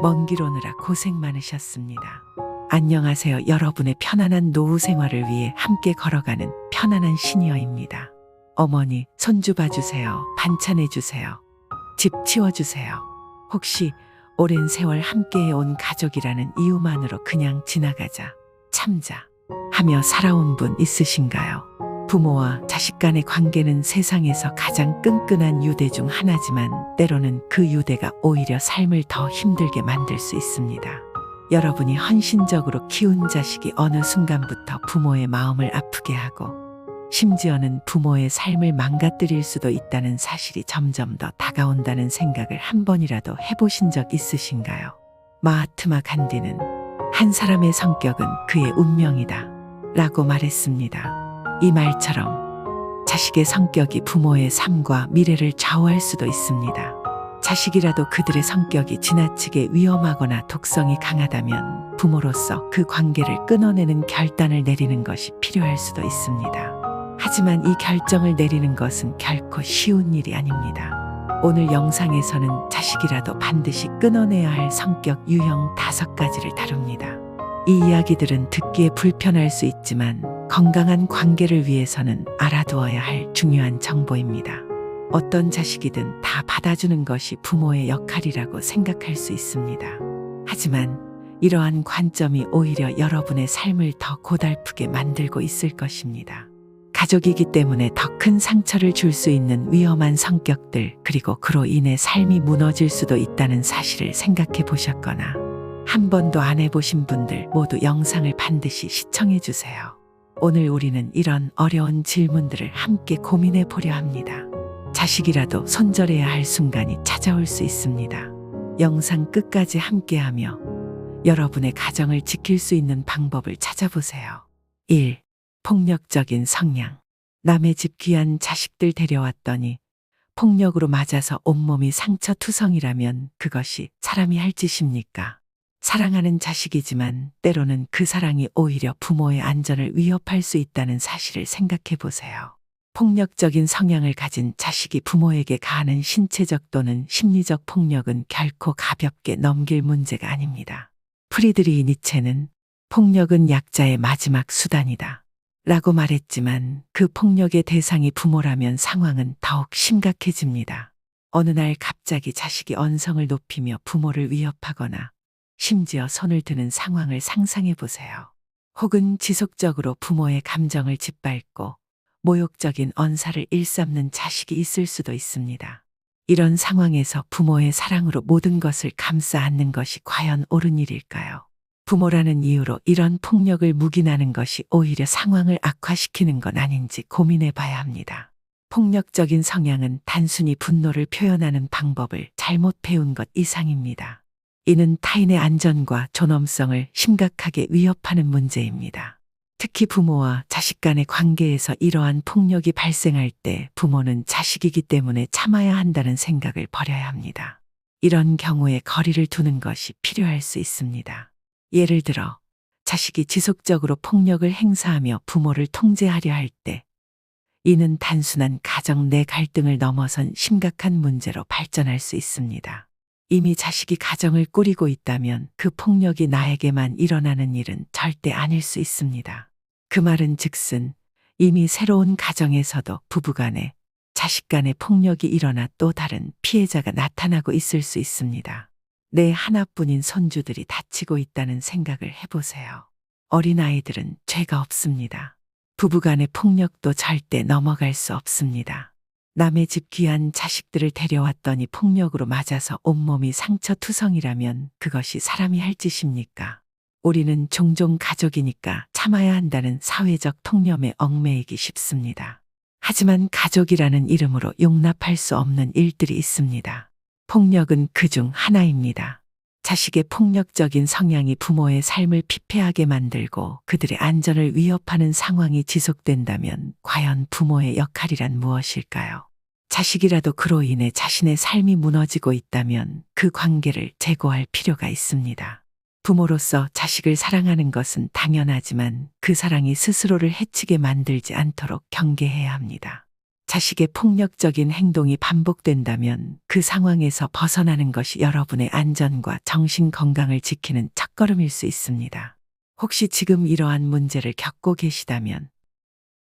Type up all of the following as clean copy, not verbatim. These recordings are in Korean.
먼 길 오느라 고생 많으셨습니다. 안녕하세요. 여러분의 편안한 노후 생활을 위해 함께 걸어가는 편안한 시니어입니다. 어머니, 손주 봐주세요. 반찬해주세요. 집 치워주세요. 혹시 오랜 세월 함께해 온 가족이라는 이유만으로 그냥 지나가자, 참자 하며 살아온 분 있으신가요? 부모와 자식 간의 관계는 세상에서 가장 끈끈한 유대 중 하나지만 때로는 그 유대가 오히려 삶을 더 힘들게 만들 수 있습니다. 여러분이 헌신적으로 키운 자식이 어느 순간부터 부모의 마음을 아프게 하고 심지어는 부모의 삶을 망가뜨릴 수도 있다는 사실이 점점 더 다가온다는 생각을 한 번이라도 해보신 적 있으신가요? 마하트마 간디는 한 사람의 성격은 그의 운명이다 라고 말했습니다. 이 말처럼 자식의 성격이 부모의 삶과 미래를 좌우할 수도 있습니다. 자식이라도 그들의 성격이 지나치게 위험하거나 독성이 강하다면 부모로서 그 관계를 끊어내는 결단을 내리는 것이 필요할 수도 있습니다. 하지만 이 결정을 내리는 것은 결코 쉬운 일이 아닙니다. 오늘 영상에서는 자식이라도 반드시 끊어내야 할 성격 유형 5가지를 다룹니다. 이 이야기들은 듣기에 불편할 수 있지만 건강한 관계를 위해서는 알아두어야 할 중요한 정보입니다. 어떤 자식이든 다 받아주는 것이 부모의 역할이라고 생각할 수 있습니다. 하지만 이러한 관점이 오히려 여러분의 삶을 더 고달프게 만들고 있을 것입니다. 가족이기 때문에 더 큰 상처를 줄 수 있는 위험한 성격들, 그리고 그로 인해 삶이 무너질 수도 있다는 사실을 생각해 보셨거나 한 번도 안 해보신 분들 모두 영상을 반드시 시청해 주세요. 오늘 우리는 이런 어려운 질문들을 함께 고민해 보려 합니다. 자식이라도 손절해야 할 순간이 찾아올 수 있습니다. 영상 끝까지 함께하며 여러분의 가정을 지킬 수 있는 방법을 찾아보세요. 1. 폭력적인 성향. 남의 집 귀한 자식들 데려왔더니 폭력으로 맞아서 온몸이 상처투성이라면 그것이 사람이 할 짓입니까? 사랑하는 자식이지만 때로는 그 사랑이 오히려 부모의 안전을 위협할 수 있다는 사실을 생각해 보세요. 폭력적인 성향을 가진 자식이 부모에게 가하는 신체적 또는 심리적 폭력은 결코 가볍게 넘길 문제가 아닙니다. 프리드리히 니체는 폭력은 약자의 마지막 수단이다 라고 말했지만 그 폭력의 대상이 부모라면 상황은 더욱 심각해집니다. 어느 날 갑자기 자식이 언성을 높이며 부모를 위협하거나 심지어 손을 드는 상황을 상상해 보세요. 혹은 지속적으로 부모의 감정을 짓밟고 모욕적인 언사를 일삼는 자식이 있을 수도 있습니다. 이런 상황에서 부모의 사랑으로 모든 것을 감싸 안는 것이 과연 옳은 일일까요? 부모라는 이유로 이런 폭력을 묵인하는 것이 오히려 상황을 악화시키는 건 아닌지 고민해 봐야 합니다. 폭력적인 성향은 단순히 분노를 표현하는 방법을 잘못 배운 것 이상입니다. 이는 타인의 안전과 존엄성을 심각하게 위협하는 문제입니다. 특히 부모와 자식 간의 관계에서 이러한 폭력이 발생할 때 부모는 자식이기 때문에 참아야 한다는 생각을 버려야 합니다. 이런 경우에 거리를 두는 것이 필요할 수 있습니다. 예를 들어 자식이 지속적으로 폭력을 행사하며 부모를 통제하려 할 때 이는 단순한 가정 내 갈등을 넘어선 심각한 문제로 발전할 수 있습니다. 이미 자식이 가정을 꾸리고 있다면 그 폭력이 나에게만 일어나는 일은 절대 아닐 수 있습니다. 그 말은 즉슨 이미 새로운 가정에서도 부부간에 자식 간의 폭력이 일어나 또 다른 피해자가 나타나고 있을 수 있습니다. 내 하나뿐인 손주들이 다치고 있다는 생각을 해보세요. 어린아이들은 죄가 없습니다. 부부간의 폭력도 절대 넘어갈 수 없습니다. 남의 집 귀한 자식들을 데려왔더니 폭력으로 맞아서 온몸이 상처투성이라면 그것이 사람이 할 짓입니까? 우리는 종종 가족이니까 참아야 한다는 사회적 통념에 얽매이기 쉽습니다. 하지만 가족이라는 이름으로 용납할 수 없는 일들이 있습니다. 폭력은 그중 하나입니다. 자식의 폭력적인 성향이 부모의 삶을 피폐하게 만들고 그들의 안전을 위협하는 상황이 지속된다면 과연 부모의 역할이란 무엇일까요? 자식이라도 그로 인해 자신의 삶이 무너지고 있다면 그 관계를 재고할 필요가 있습니다. 부모로서 자식을 사랑하는 것은 당연하지만 그 사랑이 스스로를 해치게 만들지 않도록 경계해야 합니다. 자식의 폭력적인 행동이 반복된다면 그 상황에서 벗어나는 것이 여러분의 안전과 정신 건강을 지키는 첫걸음일 수 있습니다. 혹시 지금 이러한 문제를 겪고 계시다면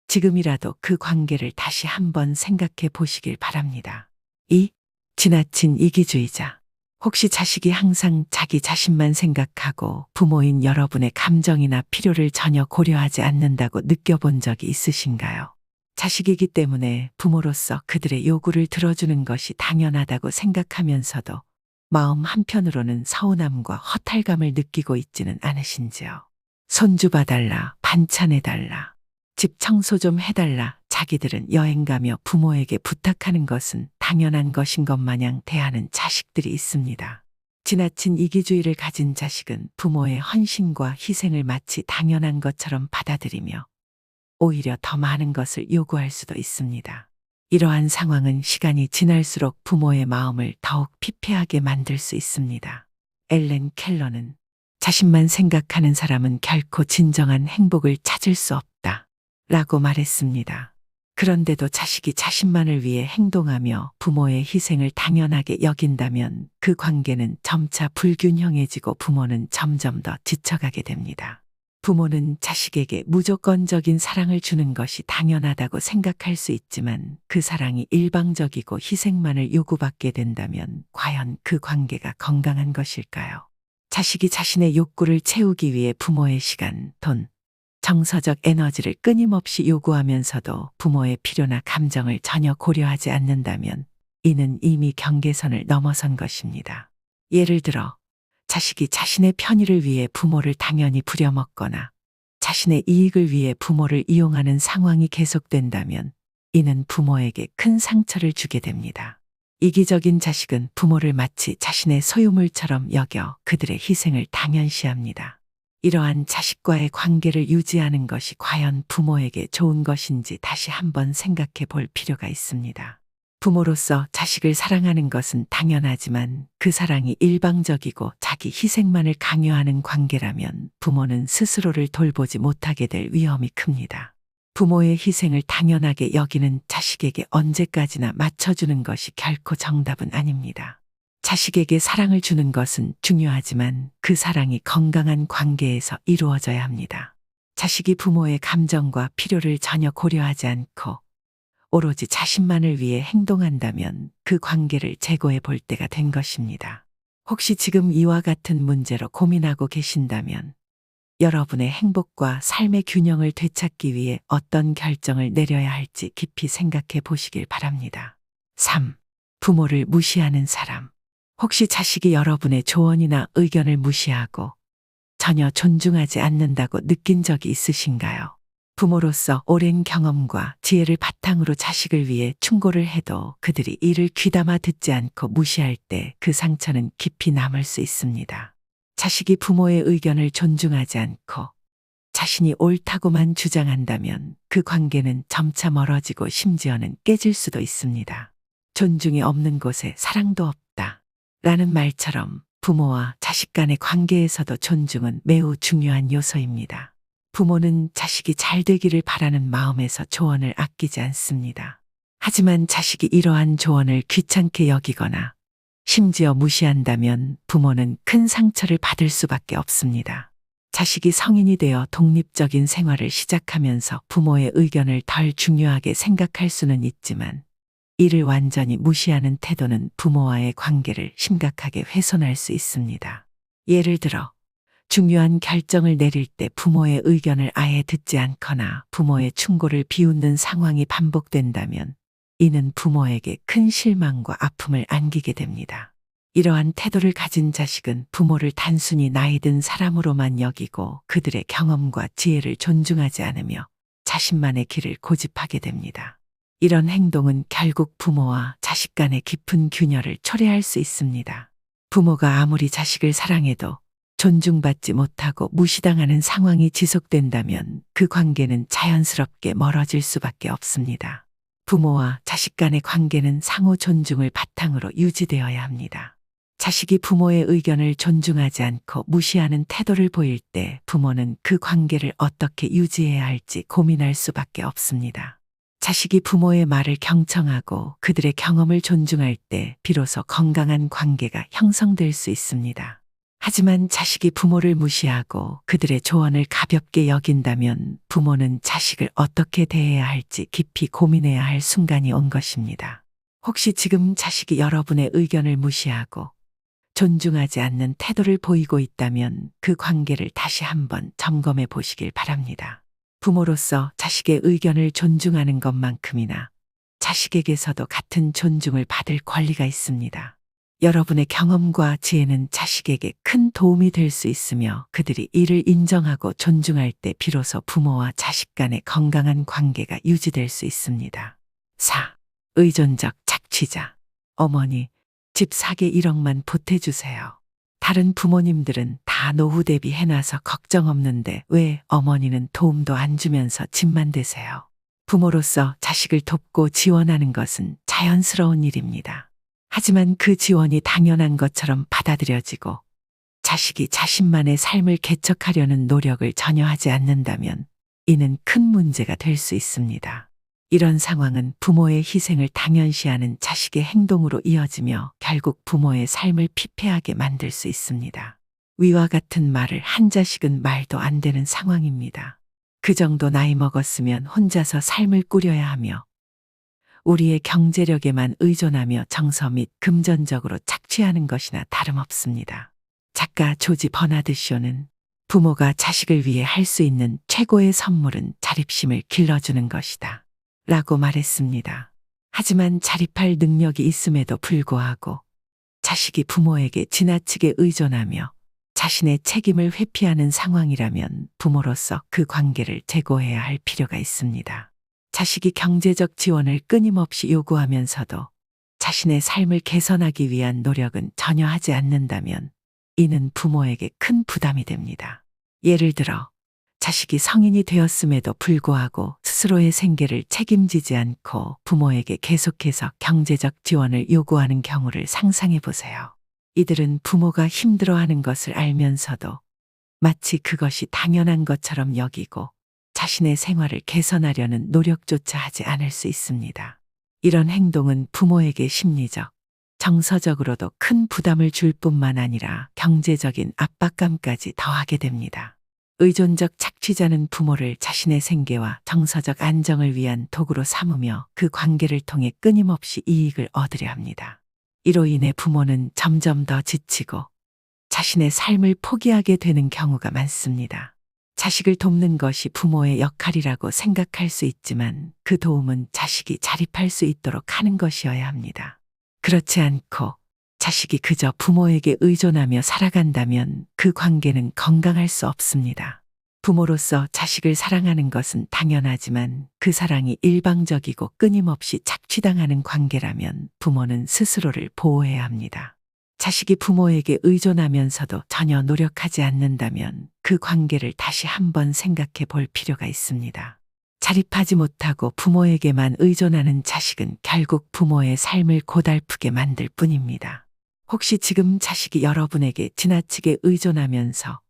지금이라도 그 관계를 다시 한번 생각해 보시길 바랍니다. 2. 지나친 이기주의자. 혹시 자식이 항상 자기 자신만 생각하고 부모인 여러분의 감정이나 필요를 전혀 고려하지 않는다고 느껴본 적이 있으신가요? 자식이기 때문에 부모로서 그들의 요구를 들어주는 것이 당연하다고 생각하면서도 마음 한편으로는 서운함과 허탈감을 느끼고 있지는 않으신지요? 손주 봐달라, 반찬해달라, 집 청소 좀 해달라, 자기들은 여행 가며 부모에게 부탁하는 것은 당연한 것인 것 마냥 대하는 자식들이 있습니다. 지나친 이기주의를 가진 자식은 부모의 헌신과 희생을 마치 당연한 것처럼 받아들이며 오히려 더 많은 것을 요구할 수도 있습니다. 이러한 상황은 시간이 지날수록 부모의 마음을 더욱 피폐하게 만들 수 있습니다. 엘렌 켈러는 자신만 생각하는 사람은 결코 진정한 행복을 찾을 수 없다 라고 말했습니다. 그런데도 자식이 자신만을 위해 행동하며 부모의 희생을 당연하게 여긴다면 그 관계는 점차 불균형해지고 부모는 점점 더 지쳐가게 됩니다. 부모는 자식에게 무조건적인 사랑을 주는 것이 당연하다고 생각할 수 있지만 그 사랑이 일방적이고 희생만을 요구받게 된다면 과연 그 관계가 건강한 것일까요? 자식이 자신의 욕구를 채우기 위해 부모의 시간, 돈, 정서적 에너지를 끊임없이 요구하면서도 부모의 필요나 감정을 전혀 고려하지 않는다면 이는 이미 경계선을 넘어선 것입니다. 예를 들어 자식이 자신의 편의를 위해 부모를 당연히 부려먹거나 자신의 이익을 위해 부모를 이용하는 상황이 계속된다면 이는 부모에게 큰 상처를 주게 됩니다. 이기적인 자식은 부모를 마치 자신의 소유물처럼 여겨 그들의 희생을 당연시합니다. 이러한 자식과의 관계를 유지하는 것이 과연 부모에게 좋은 것인지 다시 한번 생각해 볼 필요가 있습니다. 부모로서 자식을 사랑하는 것은 당연하지만 그 사랑이 일방적이고 자기 희생만을 강요하는 관계라면 부모는 스스로를 돌보지 못하게 될 위험이 큽니다. 부모의 희생을 당연하게 여기는 자식에게 언제까지나 맞춰주는 것이 결코 정답은 아닙니다. 자식에게 사랑을 주는 것은 중요하지만 그 사랑이 건강한 관계에서 이루어져야 합니다. 자식이 부모의 감정과 필요를 전혀 고려하지 않고 오로지 자신만을 위해 행동한다면 그 관계를 재고해 볼 때가 된 것입니다. 혹시 지금 이와 같은 문제로 고민하고 계신다면 여러분의 행복과 삶의 균형을 되찾기 위해 어떤 결정을 내려야 할지 깊이 생각해 보시길 바랍니다. 3. 부모를 무시하는 사람. 혹시 자식이 여러분의 조언이나 의견을 무시하고 전혀 존중하지 않는다고 느낀 적이 있으신가요? 부모로서 오랜 경험과 지혜를 바탕으로 자식을 위해 충고를 해도 그들이 이를 귀담아 듣지 않고 무시할 때 그 상처는 깊이 남을 수 있습니다. 자식이 부모의 의견을 존중하지 않고 자신이 옳다고만 주장한다면 그 관계는 점차 멀어지고 심지어는 깨질 수도 있습니다. 존중이 없는 곳에 사랑도 없다 라는 말처럼 부모와 자식 간의 관계에서도 존중은 매우 중요한 요소입니다. 부모는 자식이 잘 되기를 바라는 마음에서 조언을 아끼지 않습니다. 하지만 자식이 이러한 조언을 귀찮게 여기거나 심지어 무시한다면 부모는 큰 상처를 받을 수밖에 없습니다. 자식이 성인이 되어 독립적인 생활을 시작하면서 부모의 의견을 덜 중요하게 생각할 수는 있지만 이를 완전히 무시하는 태도는 부모와의 관계를 심각하게 훼손할 수 있습니다. 예를 들어 중요한 결정을 내릴 때 부모의 의견을 아예 듣지 않거나 부모의 충고를 비웃는 상황이 반복된다면 이는 부모에게 큰 실망과 아픔을 안기게 됩니다. 이러한 태도를 가진 자식은 부모를 단순히 나이든 사람으로만 여기고 그들의 경험과 지혜를 존중하지 않으며 자신만의 길을 고집하게 됩니다. 이런 행동은 결국 부모와 자식 간의 깊은 균열을 초래할 수 있습니다. 부모가 아무리 자식을 사랑해도 존중받지 못하고 무시당하는 상황이 지속된다면 그 관계는 자연스럽게 멀어질 수밖에 없습니다. 부모와 자식 간의 관계는 상호 존중을 바탕으로 유지되어야 합니다. 자식이 부모의 의견을 존중하지 않고 무시하는 태도를 보일 때 부모는 그 관계를 어떻게 유지해야 할지 고민할 수밖에 없습니다. 자식이 부모의 말을 경청하고 그들의 경험을 존중할 때 비로소 건강한 관계가 형성될 수 있습니다. 하지만 자식이 부모를 무시하고 그들의 조언을 가볍게 여긴다면 부모는 자식을 어떻게 대해야 할지 깊이 고민해야 할 순간이 온 것입니다. 혹시 지금 자식이 여러분의 의견을 무시하고 존중하지 않는 태도를 보이고 있다면 그 관계를 다시 한번 점검해 보시길 바랍니다. 부모로서 자식의 의견을 존중하는 것만큼이나 자식에게서도 같은 존중을 받을 권리가 있습니다. 여러분의 경험과 지혜는 자식에게 큰 도움이 될 수 있으며 그들이 이를 인정하고 존중할 때 비로소 부모와 자식 간의 건강한 관계가 유지될 수 있습니다. 4. 의존적 착취자. 어머니, 집 사게 1억만 보태주세요. 다른 부모님들은 다 노후 대비 해놔서 걱정 없는데 왜 어머니는 도움도 안 주면서 집만 대세요? 부모로서 자식을 돕고 지원하는 것은 자연스러운 일입니다. 하지만 그 지원이 당연한 것처럼 받아들여지고 자식이 자신만의 삶을 개척하려는 노력을 전혀 하지 않는다면 이는 큰 문제가 될 수 있습니다. 이런 상황은 부모의 희생을 당연시하는 자식의 행동으로 이어지며 결국 부모의 삶을 피폐하게 만들 수 있습니다. 위와 같은 말을 한 자식은 말도 안 되는 상황입니다. 그 정도 나이 먹었으면 혼자서 삶을 꾸려야 하며 우리의 경제력에만 의존하며 정서 및 금전적으로 착취하는 것이나 다름없습니다. 작가 조지 버나드 쇼는 부모가 자식을 위해 할 수 있는 최고의 선물은 자립심을 길러주는 것이다 라고 말했습니다. 하지만 자립할 능력이 있음에도 불구하고 자식이 부모에게 지나치게 의존하며 자신의 책임을 회피하는 상황이라면 부모로서 그 관계를 재고해야 할 필요가 있습니다. 자식이 경제적 지원을 끊임없이 요구하면서도 자신의 삶을 개선하기 위한 노력은 전혀 하지 않는다면 이는 부모에게 큰 부담이 됩니다. 예를 들어 자식이 성인이 되었음에도 불구하고 스스로의 생계를 책임지지 않고 부모에게 계속해서 경제적 지원을 요구하는 경우를 상상해 보세요. 이들은 부모가 힘들어하는 것을 알면서도 마치 그것이 당연한 것처럼 여기고 자신의 생활을 개선하려는 노력조차 하지 않을 수 있습니다. 이런 행동은 부모에게 심리적, 정서적으로도 큰 부담을 줄 뿐만 아니라 경제적인 압박감까지 더하게 됩니다. 의존적 착취자는 부모를 자신의 생계와 정서적 안정을 위한 도구로 삼으며 그 관계를 통해 끊임없이 이익을 얻으려 합니다. 이로 인해 부모는 점점 더 지치고 자신의 삶을 포기하게 되는 경우가 많습니다. 자식을 돕는 것이 부모의 역할이라고 생각할 수 있지만 그 도움은 자식이 자립할 수 있도록 하는 것이어야 합니다. 그렇지 않고 자식이 그저 부모에게 의존하며 살아간다면 그 관계는 건강할 수 없습니다. 부모로서 자식을 사랑하는 것은 당연하지만 그 사랑이 일방적이고 끊임없이 착취당하는 관계라면 부모는 스스로를 보호해야 합니다. 자식이 부모에게 의존하면서도 전혀 노력하지 않는다면 그 관계를 다시 한번 생각해 볼 필요가 있습니다. 자립하지 못하고 부모에게만 의존하는 자식은 결국 부모의 삶을 고달프게 만들 뿐입니다. 혹시 지금 자식이 여러분에게 지나치게 의존하면서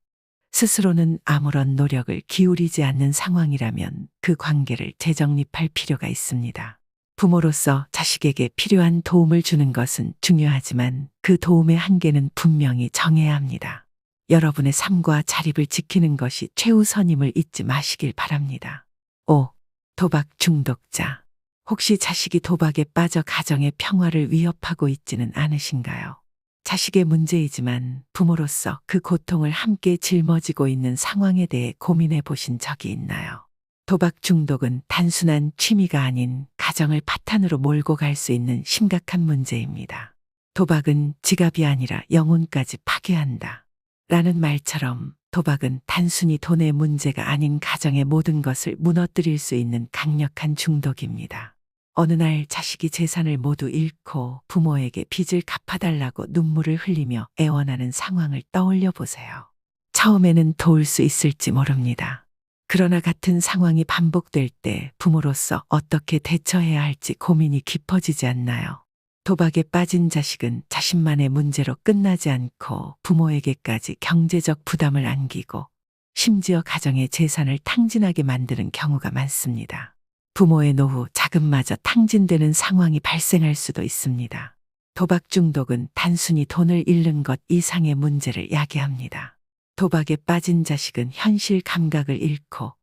스스로는 아무런 노력을 기울이지 않는 상황이라면 그 관계를 재정립할 필요가 있습니다. 부모로서 자식에게 필요한 도움을 주는 것은 중요하지만 그 도움의 한계는 분명히 정해야 합니다. 여러분의 삶과 자립을 지키는 것이 최우선임을 잊지 마시길 바랍니다. 5. 도박 중독자. 혹시 자식이 도박에 빠져 가정의 평화를 위협하고 있지는 않으신가요? 자식의 문제이지만 부모로서 그 고통을 함께 짊어지고 있는 상황에 대해 고민해 보신 적이 있나요? 도박 중독은 단순한 취미가 아닌 가정을 파탄으로 몰고 갈 수 있는 심각한 문제입니다. 도박은 지갑이 아니라 영혼까지 파괴한다 라는 말처럼 도박은 단순히 돈의 문제가 아닌 가정의 모든 것을 무너뜨릴 수 있는 강력한 중독입니다. 어느 날 자식이 재산을 모두 잃고 부모에게 빚을 갚아달라고 눈물을 흘리며 애원하는 상황을 떠올려 보세요. 처음에는 도울 수 있을지 모릅니다. 그러나 같은 상황이 반복될 때 부모로서 어떻게 대처해야 할지 고민이 깊어지지 않나요? 도박에 빠진 자식은 자신만의 문제로 끝나지 않고 부모에게까지 경제적 부담을 안기고 심지어 가정의 재산을 탕진하게 만드는 경우가 많습니다. 부모의 노후 자금마저 탕진되는 상황이 발생할 수도 있습니다. 도박 중독은 단순히 돈을 잃는 것 이상의 문제를 야기합니다. 도박에 빠진 자식은 현실 감각을 잃고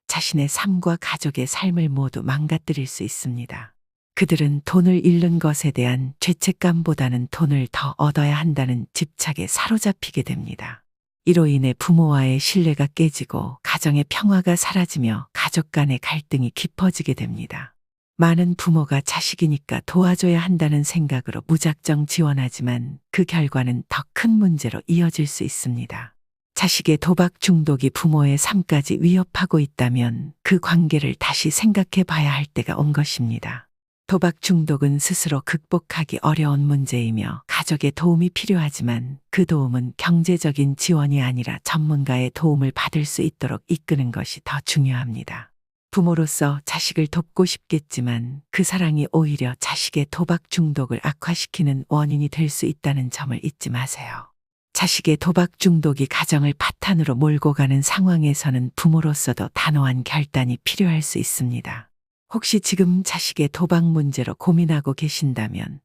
자신의 삶과 가족의 삶을 모두 망가뜨릴 수 있습니다. 그들은 돈을 잃는 것에 대한 죄책감보다는 돈을 더 얻어야 한다는 집착에 사로잡히게 됩니다. 이로 인해 부모와의 신뢰가 깨지고 가정의 평화가 사라지며 가족 간의 갈등이 깊어지게 됩니다. 많은 부모가 자식이니까 도와줘야 한다는 생각으로 무작정 지원하지만 그 결과는 더 큰 문제로 이어질 수 있습니다. 자식의 도박 중독이 부모의 삶까지 위협하고 있다면 그 관계를 다시 생각해 봐야 할 때가 온 것입니다. 도박 중독은 스스로 극복하기 어려운 문제이며 가족의 도움이 필요하지만 그 도움은 경제적인 지원이 아니라 전문가의 도움을 받을 수 있도록 이끄는 것이 더 중요합니다. 부모로서 자식을 돕고 싶겠지만 그 사랑이 오히려 자식의 도박 중독을 악화시키는 원인이 될 수 있다는 점을 잊지 마세요. 자식의 도박 중독이 가정을 파탄으로 몰고 가는 상황에서는 부모로서도 단호한 결단이 필요할 수 있습니다. 혹시 지금 자식의 도박 문제로 고민하고 계신다면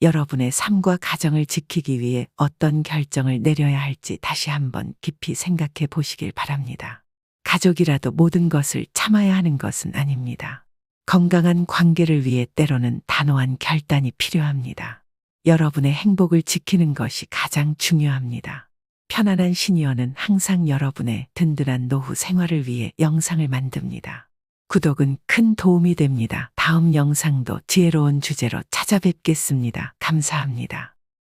여러분의 삶과 가정을 지키기 위해 어떤 결정을 내려야 할지 다시 한번 깊이 생각해 보시길 바랍니다. 가족이라도 모든 것을 참아야 하는 것은 아닙니다. 건강한 관계를 위해 때로는 단호한 결단이 필요합니다. 여러분의 행복을 지키는 것이 가장 중요합니다. 편안한 시니어는 항상 여러분의 든든한 노후 생활을 위해 영상을 만듭니다. 구독은 큰 도움이 됩니다. 다음 영상도 지혜로운 주제로 찾아뵙겠습니다. 감사합니다.